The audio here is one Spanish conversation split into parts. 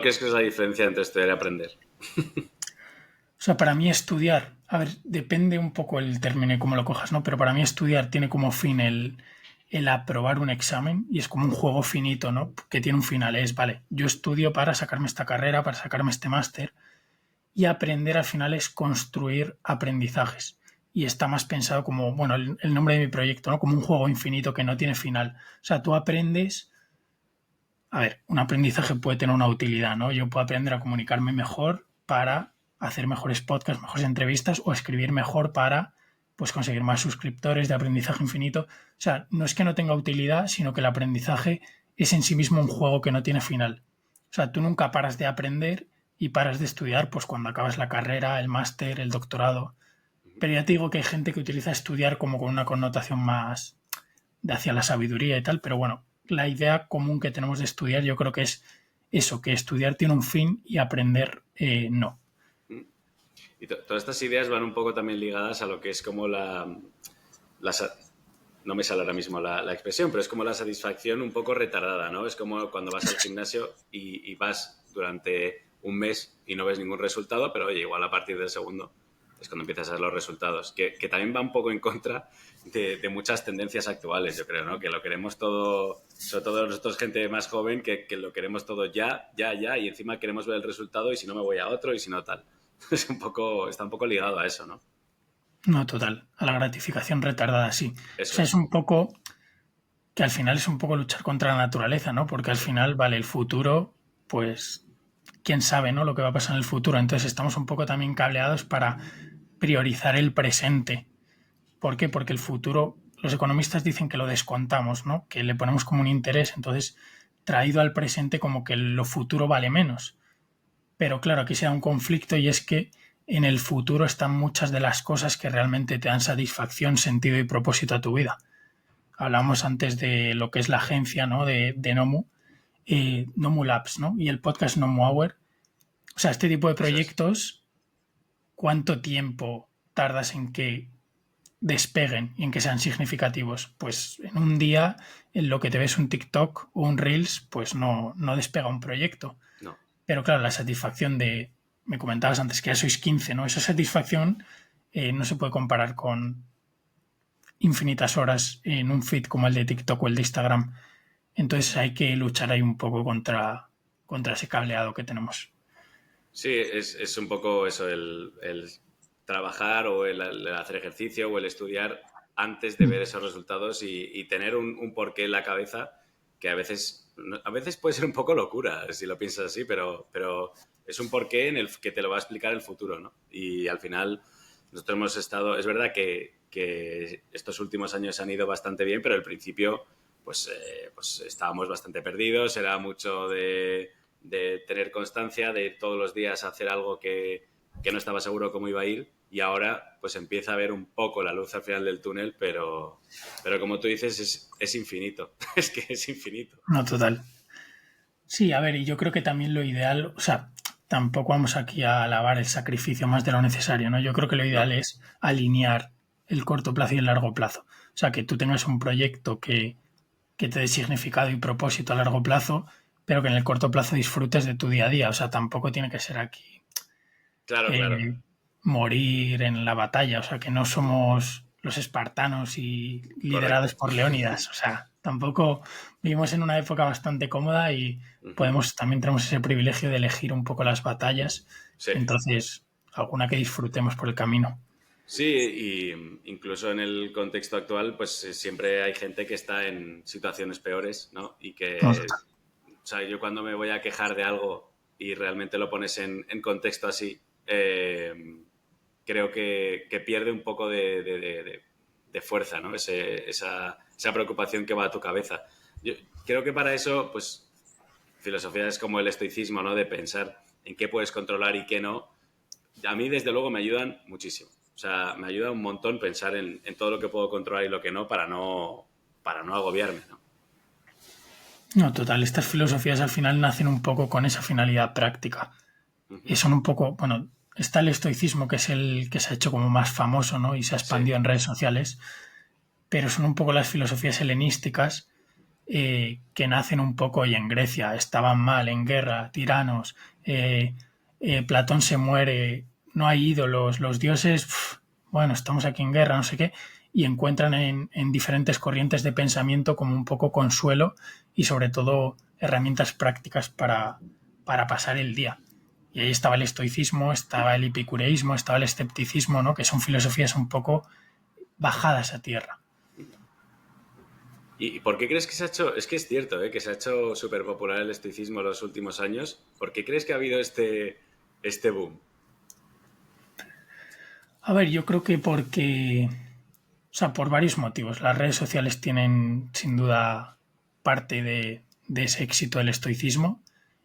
¿Qué es la diferencia entre estudiar y aprender? O sea, para mí estudiar, a ver, depende un poco el término y cómo lo cojas, ¿no? Pero para mí estudiar tiene como fin el aprobar un examen y es como un juego finito, ¿no? Que tiene un final, es, vale, yo estudio para sacarme esta carrera, para sacarme este máster y aprender al final es construir aprendizajes. Y está más pensado como, bueno, el nombre de mi proyecto, ¿no? Como un juego infinito que no tiene final. O sea, tú aprendes, a ver, un aprendizaje puede tener una utilidad, ¿no? Yo puedo aprender a comunicarme mejor para hacer mejores podcasts, mejores entrevistas o escribir mejor para pues conseguir más suscriptores de aprendizaje infinito. O sea, no es que no tenga utilidad, sino que el aprendizaje es en sí mismo un juego que no tiene final. O sea, tú nunca paras de aprender y paras de estudiar pues cuando acabas la carrera, el máster, el doctorado. Pero ya te digo que hay gente que utiliza estudiar como con una connotación más de hacia la sabiduría y tal, pero bueno, la idea común que tenemos de estudiar yo creo que es eso, que estudiar tiene un fin y aprender no. Y todas estas ideas van un poco también ligadas a lo que es como no me sale ahora mismo la expresión, pero es como la satisfacción un poco retardada, ¿no? Es como cuando vas al gimnasio y vas durante un mes y no ves ningún resultado, pero oye, igual a partir del segundo es cuando empiezas a ver los resultados, que también va un poco en contra de muchas tendencias actuales, yo creo, ¿no? Que lo queremos todo, sobre todo nosotros, gente más joven, que lo queremos todo ya, y encima queremos ver el resultado y si no me voy a otro y si no tal. Está un poco ligado a eso, ¿no? No, total, a la gratificación retardada, sí. O Eso sea, es es. un poco que al final es un poco luchar contra la naturaleza, ¿no? Porque al final, vale, el futuro, pues, quién sabe, ¿no? Lo que va a pasar en el futuro. Entonces estamos un poco también cableados para priorizar el presente. ¿Por qué? Porque el futuro, los economistas dicen que lo descontamos, ¿no? Que le ponemos como un interés, entonces traído al presente como que lo futuro vale menos. Pero claro, aquí se da un conflicto y es que en el futuro están muchas de las cosas que realmente te dan satisfacción, sentido y propósito a tu vida. Hablamos antes de lo que es la agencia, ¿no? de Nomu, Nomu Labs, ¿no? Y el podcast Nomu Hour. O sea, este tipo de Eso es. proyectos, ¿cuánto tiempo tardas en que despeguen y en que sean significativos? Pues en un día, en lo que te ves un TikTok o un Reels, pues no despega un proyecto. No. Pero claro, la satisfacción de, me comentabas antes que ya sois 15, ¿no? Esa satisfacción no se puede comparar con infinitas horas en un feed como el de TikTok o el de Instagram. Entonces hay que luchar ahí un poco contra ese cableado que tenemos. Sí, es un poco eso, el trabajar o el hacer ejercicio o el estudiar antes de ver esos resultados y tener un porqué en la cabeza que a veces puede ser un poco locura si lo piensas así, pero es un porqué en el que te lo va a explicar el futuro, ¿no? Y al final nosotros hemos estado, es verdad que estos últimos años han ido bastante bien, pero al principio pues estábamos bastante perdidos, era mucho de tener constancia, de todos los días hacer algo que no estaba seguro cómo iba a ir y ahora pues empieza a ver un poco la luz al final del túnel, pero como tú dices es infinito, es que es infinito. No, total. Sí, a ver, y yo creo que también lo ideal, o sea, tampoco vamos aquí a alabar el sacrificio más de lo necesario, ¿no? Yo creo que lo No, ideal es alinear el corto plazo y el largo plazo. O sea, que tú tengas un proyecto que te dé significado y propósito a largo plazo, pero que en el corto plazo disfrutes de tu día a día. O sea, tampoco tiene que ser aquí claro, claro. eh, morir en la batalla. O sea, que no somos los espartanos y Correcto. liderados por Leónidas. O sea, tampoco vivimos en una época bastante cómoda y Uh-huh. también tenemos ese privilegio de elegir un poco las batallas. Sí. Entonces, alguna que disfrutemos por el camino. Sí, y incluso en el contexto actual, pues siempre hay gente que está en situaciones peores, ¿no? Y No, que, o sea, yo cuando me voy a quejar de algo y realmente lo pones en contexto así, creo que pierde un poco de fuerza, ¿no? Esa preocupación que va a tu cabeza. Yo creo que para eso, pues, filosofía es como el estoicismo, ¿no? De pensar en qué puedes controlar y qué no. A mí, desde luego, me ayudan muchísimo. O sea, me ayuda un montón pensar en todo lo que puedo controlar y lo que no para no agobiarme, ¿no? no, total. Estas filosofías al final nacen un poco con esa finalidad práctica. Y Uh-huh. son un poco, bueno, está el estoicismo, que es el que se ha hecho como más famoso, ¿no? Y se ha Sí. expandido en redes sociales, pero son un poco las filosofías helenísticas, que nacen un poco y en Grecia estaban mal, en guerra, tiranos, Platón se muere, no hay ídolos, los dioses, bueno, estamos aquí en guerra, no sé qué, y encuentran en diferentes corrientes de pensamiento como un poco consuelo y sobre todo herramientas prácticas para pasar el día. Y ahí estaba el estoicismo, estaba el epicureísmo, estaba el escepticismo, ¿no? Que son filosofías un poco bajadas a tierra. ¿Y por qué crees que se ha hecho? Es que es cierto, que se ha hecho súper popular el estoicismo en los últimos años. ¿Por qué crees que ha habido este boom? A ver, yo creo que porque, o sea, por varios motivos. Las redes sociales tienen sin duda parte de ese éxito del estoicismo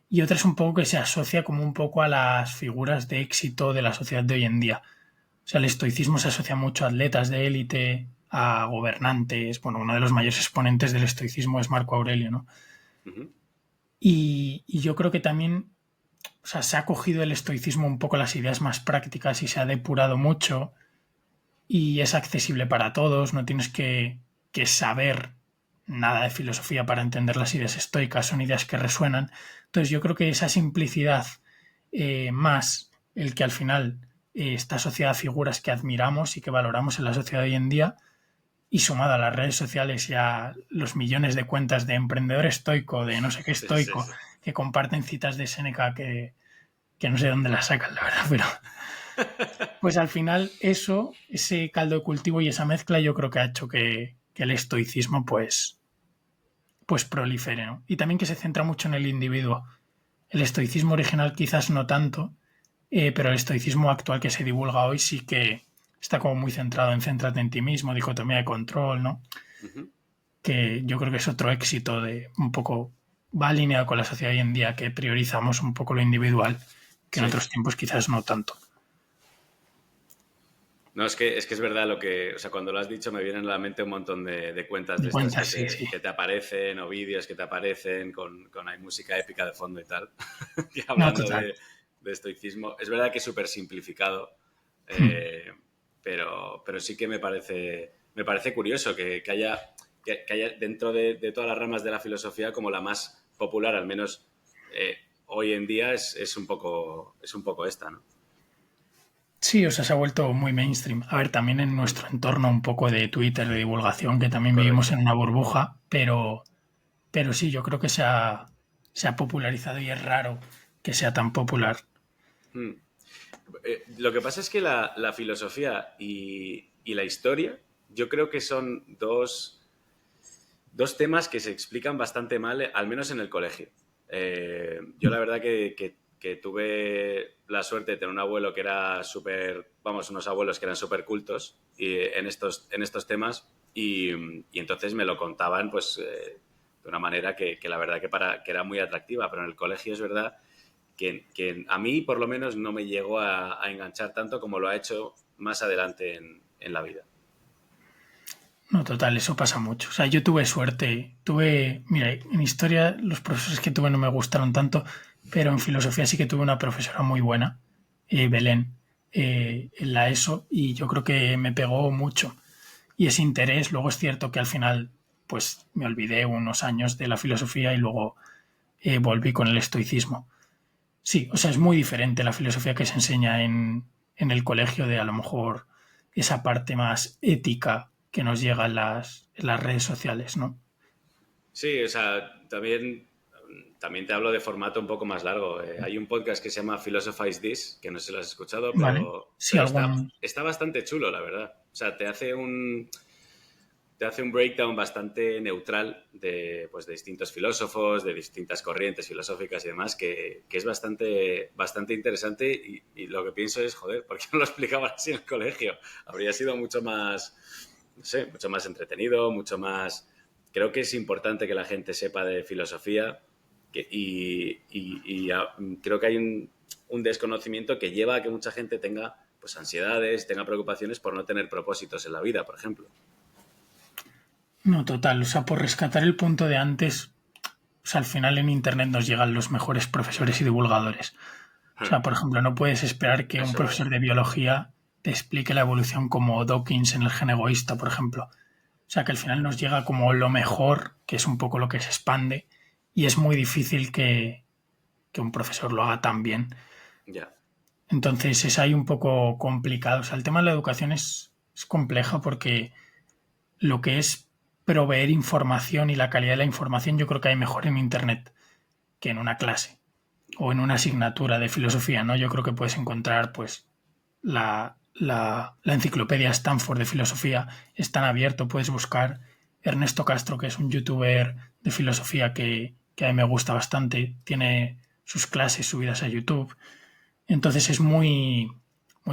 y otra es un poco que se asocia como un poco a las figuras de éxito de la sociedad de hoy en día. O sea, el estoicismo se asocia mucho a atletas de élite, a gobernantes. Bueno, uno de los mayores exponentes del estoicismo es Marco Aurelio, ¿no? Ujú. Y yo creo que también, o sea, se ha cogido el estoicismo un poco las ideas más prácticas y se ha depurado mucho y es accesible para todos, no tienes que saber nada de filosofía para entender las ideas estoicas, son ideas que resuenan. Entonces yo creo que esa simplicidad más el que al final está asociada a figuras que admiramos y que valoramos en la sociedad de hoy en día y sumada a las redes sociales y a los millones de cuentas de emprendedor estoico, de no sé qué Sí, sí, estoico, sí. que comparten citas de Séneca que no sé de dónde las sacan, la verdad, pero pues al final eso, ese caldo de cultivo y esa mezcla yo creo que ha hecho que el estoicismo pues prolifere, ¿no? Y también que se centra mucho en el individuo. El estoicismo original quizás no tanto, pero el estoicismo actual que se divulga hoy sí que está como muy centrado en céntrate en ti mismo, dicotomía de control, ¿no? Ujú. Que yo creo que es otro éxito de un poco, va alineado con la sociedad hoy en día, que priorizamos un poco lo individual, que en Sí. otros tiempos quizás no tanto. No, es que es verdad lo que, o sea, cuando lo has dicho me vienen a la mente un montón de cuentas De de estas cuentas, sí, sí. que te aparecen o vídeos que te aparecen con hay música épica de fondo y tal, y No, hablando total. de estoicismo. Es verdad que es súper simplificado, Hmm. pero sí que me parece curioso que haya dentro de todas las ramas de la filosofía como la más popular, al menos hoy en día, es un poco esta, ¿no? Sí, o sea, se ha vuelto muy mainstream. A ver, también en Mm. nuestro entorno un poco de Twitter, de divulgación, que también vivimos Correcto. en una burbuja, pero sí, yo creo que se ha popularizado y es raro que sea tan popular. Mm. Lo que pasa es que la filosofía y la historia, yo creo que son dos temas que se explican bastante mal, al menos en el colegio. Yo la verdad que tuve la suerte de tener un abuelo que era súper, vamos, unos abuelos que eran súper cultos en estos temas y entonces me lo contaban pues de una manera que la verdad que era muy atractiva, pero en el colegio es verdad que a mí por lo menos no me llegó a enganchar tanto como lo ha hecho más adelante en la vida. No, total, eso pasa mucho. O sea, yo tuve suerte. Mira, en historia los profesores que tuve no me gustaron tanto, pero en filosofía sí que tuve una profesora muy buena, Belén, en la ESO, y yo creo que me pegó mucho. Y ese interés, luego es cierto que al final, pues me olvidé unos años de la filosofía y luego volví con el estoicismo. Sí, o sea, es muy diferente la filosofía que se enseña en el colegio de a lo mejor esa parte más ética que nos llega en las redes sociales, ¿no? Sí, o sea, también te hablo de formato un poco más largo. Hay un podcast que se llama Philosophize This, que no sé si lo has escuchado, Vale. pero, Sí, pero está, algún. está bastante chulo, la verdad. O sea, te hace un breakdown bastante neutral pues, de distintos filósofos, de distintas corrientes filosóficas y demás, que es bastante, bastante interesante y lo que pienso es, joder, ¿por qué no lo explicaban así en el colegio? Habría sido mucho más, no sé, mucho más entretenido, mucho más... Creo que es importante que la gente sepa de filosofía y creo que hay un desconocimiento que lleva a que mucha gente tenga pues ansiedades, tenga preocupaciones por no tener propósitos en la vida, por ejemplo. No, total. O sea, por rescatar el punto de antes, o sea, al final en Internet nos llegan los mejores profesores y divulgadores. O sea, por ejemplo, no puedes esperar que un Eso es. profesor de biología te explique la evolución como Dawkins en el gen egoísta, por ejemplo. O sea que al final nos llega como lo mejor, que es un poco lo que se expande, y es muy difícil que un profesor lo haga tan bien. Ya. Entonces es ahí un poco complicado. O sea, el tema de la educación es compleja porque lo que es proveer información y la calidad de la información yo creo que hay mejor en Internet que en una clase o en una asignatura de filosofía, ¿no? Yo creo que puedes encontrar, pues, la enciclopedia Stanford de filosofía es tan abierto, puedes buscar Ernesto Castro, que es un youtuber de filosofía que a mí me gusta bastante, tiene sus clases subidas a YouTube, entonces es muy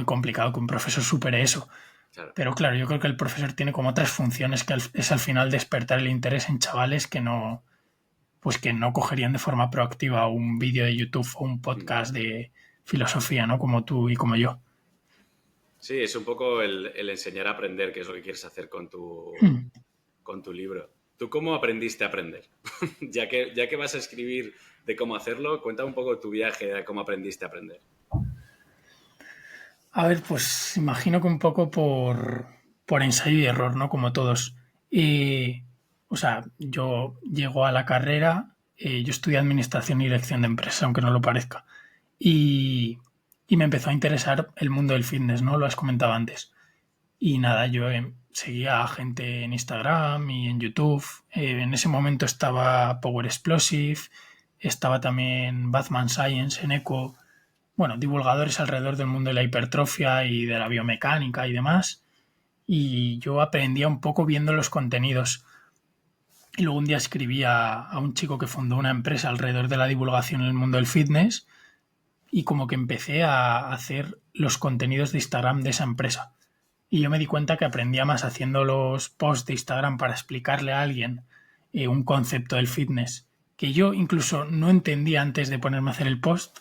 complicado que un profesor supere eso. Claro. Pero claro, yo creo que el profesor tiene como otras funciones que es al final despertar el interés en chavales pues que no cogerían de forma proactiva un vídeo de YouTube o un Mm. podcast de filosofía, ¿no? Como tú y como yo. Sí, es un poco el enseñar a aprender, que es lo que quieres hacer Hmm. con tu libro. ¿Tú cómo aprendiste a aprender? Ya que vas a escribir de cómo hacerlo, cuenta un poco tu viaje de cómo aprendiste a aprender. A ver, pues imagino que un poco por ensayo y error, ¿no? Como todos. O sea, yo llego a la carrera, yo estudié Administración y Dirección de Empresas, aunque no lo parezca. Y, y me empezó a interesar el mundo del fitness, ¿no? Lo has comentado antes. Y nada, yo seguía a gente en Instagram y en YouTube. En ese momento estaba Power Explosive, estaba también Batman Science en Eco. Bueno, divulgadores alrededor del mundo de la hipertrofia y de la biomecánica y demás. Y yo aprendía un poco viendo los contenidos. Y luego un día escribí a un chico que fundó una empresa alrededor de la divulgación en el mundo del fitness y como que empecé a hacer los contenidos de Instagram de esa empresa. Y yo me di cuenta que aprendía más haciendo los posts de Instagram para explicarle a alguien un concepto del fitness que yo incluso no entendía antes de ponerme a hacer el post,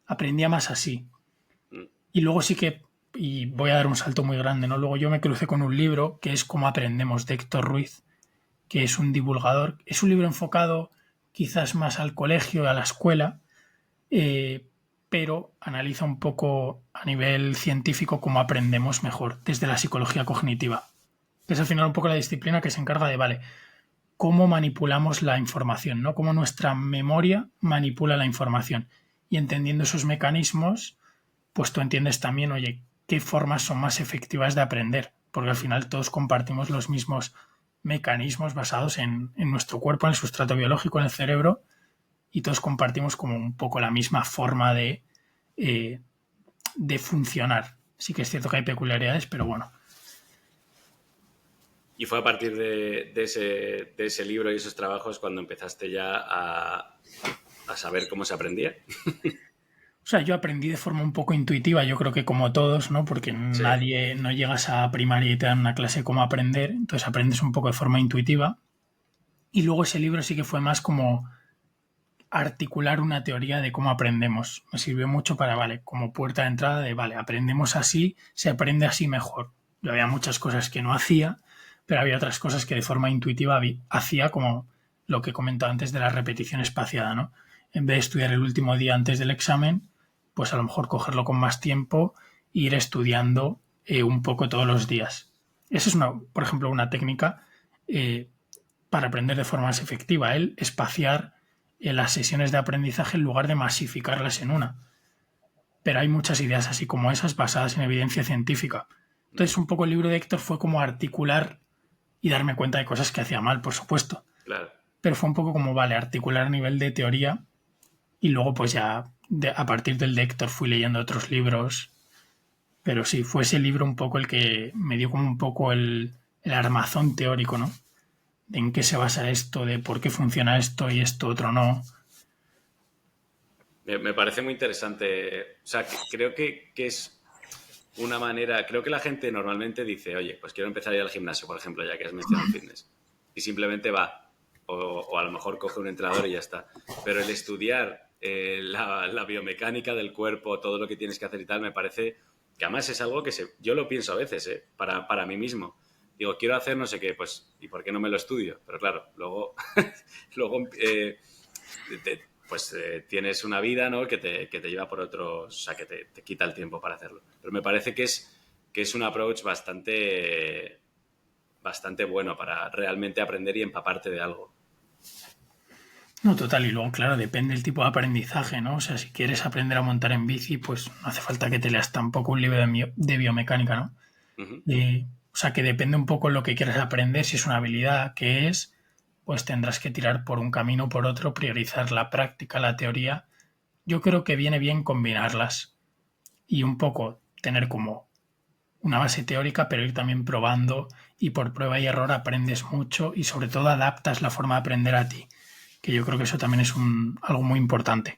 aprendía más así. Mm. Y luego sí que, y voy a dar un salto muy grande, ¿no? Luego yo me crucé con un libro que es Cómo aprendemos de Héctor Ruiz, que es un divulgador. Es un libro enfocado quizás más al colegio, a la escuela, eh, pero analiza un poco a nivel científico cómo aprendemos mejor desde la psicología cognitiva, que es al final un poco la disciplina que se encarga de, vale, cómo manipulamos la información, ¿no? Cómo nuestra memoria manipula la información. Y entendiendo esos mecanismos, pues tú entiendes también, oye, qué formas son más efectivas de aprender, porque al final todos compartimos los mismos mecanismos basados en nuestro cuerpo, en el sustrato biológico, en el cerebro, y todos compartimos como un poco la misma forma eh, de funcionar. Sí que es cierto que hay peculiaridades, pero bueno. Y fue a partir de ese libro y esos trabajos cuando empezaste ya a saber cómo se aprendía. O sea, yo aprendí de forma un poco intuitiva, yo creo que como todos, ¿no? Porque Sí. nadie, no llegas a primaria y te dan una clase de cómo aprender, entonces aprendes un poco de forma intuitiva. Y luego ese libro sí que fue más como articular una teoría de cómo aprendemos. Me sirvió mucho para, vale, como puerta de entrada de, vale, aprendemos así, se aprende así mejor. Yo había muchas cosas que no hacía, pero había otras cosas que de forma intuitiva hacía, como lo que he comentado antes de la repetición espaciada, ¿no? En vez de estudiar el último día antes del examen, pues a lo mejor cogerlo con más tiempo e ir estudiando un poco todos los días. Esa es, una, por ejemplo, una técnica eh, para aprender de forma más efectiva, el espaciar las sesiones de aprendizaje en lugar de masificarlas en una. Pero hay muchas ideas así como esas basadas en evidencia científica. Entonces, un poco el libro de Héctor fue como articular y darme cuenta de cosas que hacía mal, por supuesto. Claro. Pero fue un poco como, vale, articular a nivel de teoría y luego pues ya a partir del de Héctor fui leyendo otros libros. Pero sí, fue ese libro un poco el que me dio como un poco el armazón teórico, ¿no? De en qué se basa esto, de por qué funciona esto y esto otro no. Me parece muy interesante. O sea, creo que es una manera. Creo que la gente normalmente dice, oye, pues quiero empezar a ir al gimnasio, por ejemplo, ya que has mencionado el fitness. Y simplemente va. O a lo mejor coge un entrenador y ya está. Pero el estudiar la biomecánica del cuerpo, todo lo que tienes que hacer y tal, me parece que además es algo que yo lo pienso a veces, para mí mismo. Digo, quiero hacer no sé qué, pues, ¿y por qué no me lo estudio? Pero claro, luego, luego pues tienes una vida, ¿no? que te lleva por otros, o sea, que te quita el tiempo para hacerlo. Pero me parece que es un approach bastante bastante bueno para realmente aprender y empaparte de algo. No, total, y luego, claro, depende del tipo de aprendizaje, ¿no? O sea, si quieres aprender a montar en bici, pues no hace falta que te leas tampoco un libro de biomecánica, ¿no? Ujú. O sea, que depende un poco lo que quieras aprender, si es una habilidad, qué es, pues tendrás que tirar por un camino o por otro, priorizar la práctica, la teoría. Yo creo que viene bien combinarlas y un poco tener como una base teórica, pero ir también probando y por prueba y error aprendes mucho y sobre todo adaptas la forma de aprender a ti, que yo creo que eso también es algo muy importante.